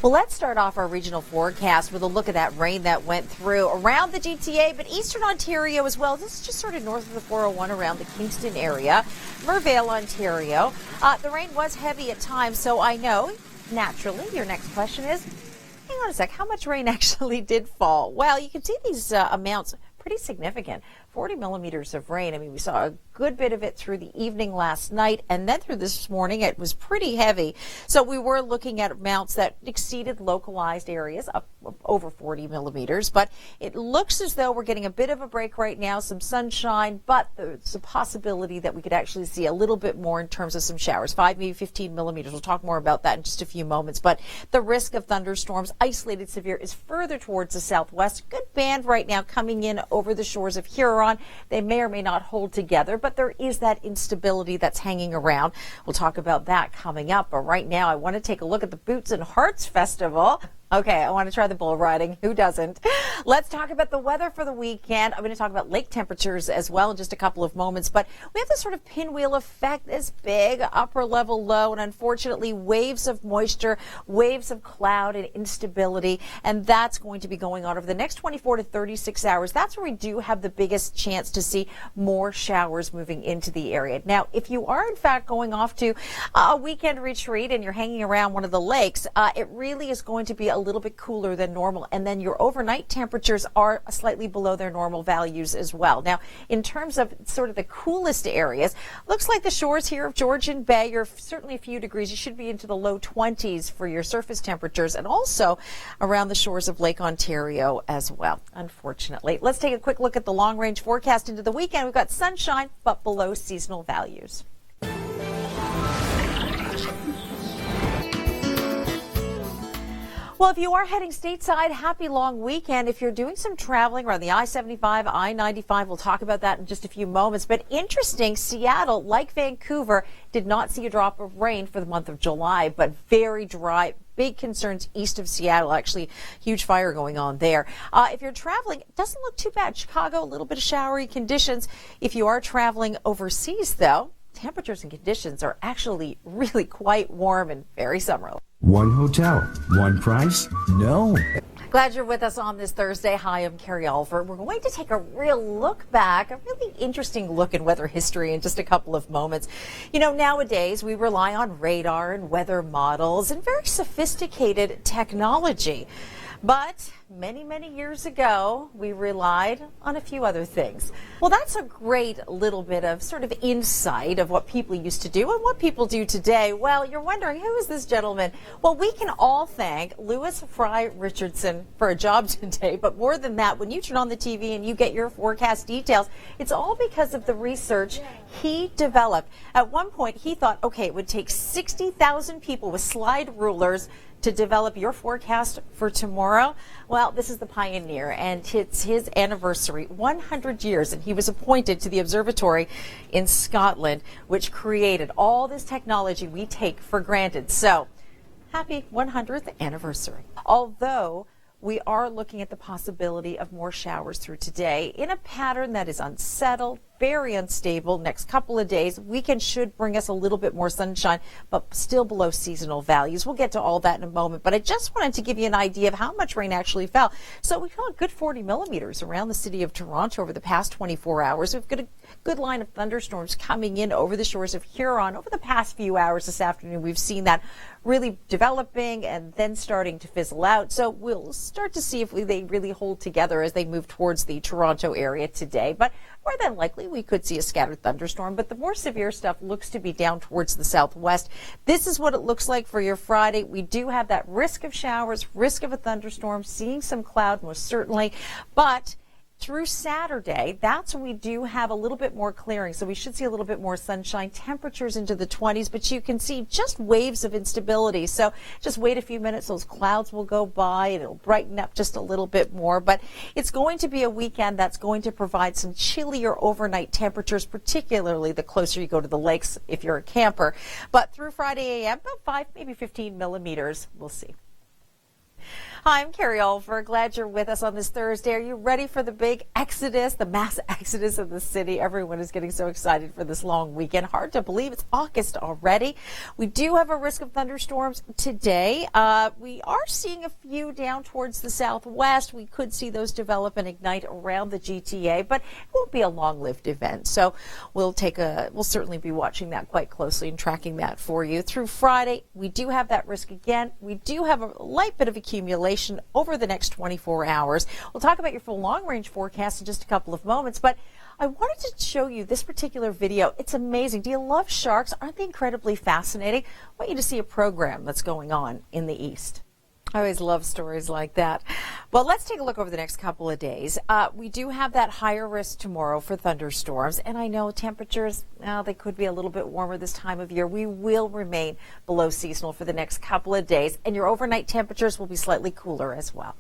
Well, let's start off our regional forecast with a look at that rain that went through around the GTA, but eastern Ontario as well. This is just sort of north of the 401 around the Kingston area, Mervale, Ontario. The rain was heavy at times, so I know, naturally, your next question is, hang on a sec, how much rain actually did fall? Well, you can see these amounts pretty significant. 40 millimeters of rain. I mean, we saw a good bit of it through the evening last night, and then through this morning it was pretty heavy. So we were looking at amounts that exceeded localized areas up over 40 millimeters, but it looks as though we're getting a bit of a break right now, some sunshine, but there's a possibility that we could actually see a little bit more in terms of some showers, 5, maybe 15 millimeters. We'll talk more about that in just a few moments, but the risk of thunderstorms, isolated severe, is further towards the southwest. Good band right now coming in over the shores of Huron. They may or may not hold together, but there is that instability that's hanging around. We'll talk about that coming up. But right now, I want to take a look at the Boots and Hearts Festival. Okay, I want to try the bull riding. Who doesn't? Let's talk about the weather for the weekend. I'm going to talk about lake temperatures as well in just a couple of moments. But we have this sort of pinwheel effect, this big upper level low, and unfortunately waves of moisture, waves of cloud and instability. And that's going to be going on over the next 24 to 36 hours. That's where we do have the biggest chance to see more showers moving into the area. Now, if you are in fact going off to a weekend retreat and you're hanging around one of the lakes, it really is going to be a little bit cooler than normal, and then your overnight temperatures are slightly below their normal values as well. Now, in terms of sort of the coolest areas, looks like the shores here of Georgian Bay are certainly a few degrees. You should be into the low 20s for your surface temperatures, and also around the shores of Lake Ontario as well, unfortunately. Let's take a quick look at the long-range forecast into the weekend. We've got sunshine, but below seasonal values. Well, if you are heading stateside, happy long weekend. If you're doing some traveling around the I-75, I-95, we'll talk about that in just a few moments. But interesting, Seattle, like Vancouver, did not see a drop of rain for the month of July, but very dry. Big concerns east of Seattle, actually huge fire going on there. If you're traveling, it doesn't look too bad. Chicago, a little bit of showery conditions. If you are traveling overseas, though, temperatures and conditions are actually really quite warm and very summerly. One hotel, one price? No. Glad you're with us on this Thursday. Hi, I'm Carrie Olver. We're going to take a real look back, a really interesting look in weather history in just a couple of moments. You know, nowadays we rely on radar and weather models and very sophisticated technology. But many, many years ago, we relied on a few other things. Well, that's a great little bit of sort of insight of what people used to do and what people do today. Well, you're wondering, who is this gentleman? Well, we can all thank Louis Fry Richardson for a job today. But more than that, when you turn on the TV and you get your forecast details, it's all because of the research he developed. At one point, he thought, okay, it would take 60,000 people with slide rulers to develop your forecast for tomorrow. Well, this is the pioneer, and it's his anniversary, 100 years, and he was appointed to the observatory in Scotland, which created all this technology we take for granted. So, happy 100th anniversary. Although we are looking at the possibility of more showers through today in a pattern that is unsettled, very unstable. Next couple of days, weekend should bring us a little bit more sunshine, but still below seasonal values. We'll get to all that in a moment, but I just wanted to give you an idea of how much rain actually fell. So we fell a good 40 millimeters around the city of Toronto over the past 24 hours. We've got a good line of thunderstorms coming in over the shores of Huron over the past few hours this afternoon. We've seen that really developing and then starting to fizzle out. So we'll start to see if they really hold together as they move towards the Toronto area today. But more than likely, we could see a scattered thunderstorm, but the more severe stuff looks to be down towards the southwest. This is what it looks like for your Friday. We do have that risk of showers, risk of a thunderstorm, seeing some cloud most certainly, but through Saturday, that's when we do have a little bit more clearing. So we should see a little bit more sunshine, temperatures into the 20s, but you can see just waves of instability. So just wait a few minutes. Those clouds will go by and it'll brighten up just a little bit more. But it's going to be a weekend that's going to provide some chillier overnight temperatures, particularly the closer you go to the lakes if you're a camper. But through Friday AM, about 5, maybe 15 millimeters. We'll see. Hi, I'm Carrie Olver. Glad you're with us on this Thursday. Are you ready for the big exodus, the mass exodus of the city? Everyone is getting so excited for this long weekend. Hard to believe it's August already. We do have a risk of thunderstorms today. We are seeing a few down towards the southwest. We could see those develop and ignite around the GTA, but it won't be a long-lived event. So we'll certainly be watching that quite closely and tracking that for you. Through Friday, we do have that risk again. We do have a light bit of accumulation over the next 24 hours. We'll talk about your full long-range forecast in just a couple of moments, but I wanted to show you this particular video. It's amazing. Do you love sharks? Aren't they incredibly fascinating? I want you to see a program that's going on in the east. I always love stories like that. Well, let's take a look over the next couple of days. We do have that higher risk tomorrow for thunderstorms, and I know temperatures, they could be a little bit warmer this time of year. We will remain below seasonal for the next couple of days, and your overnight temperatures will be slightly cooler as well.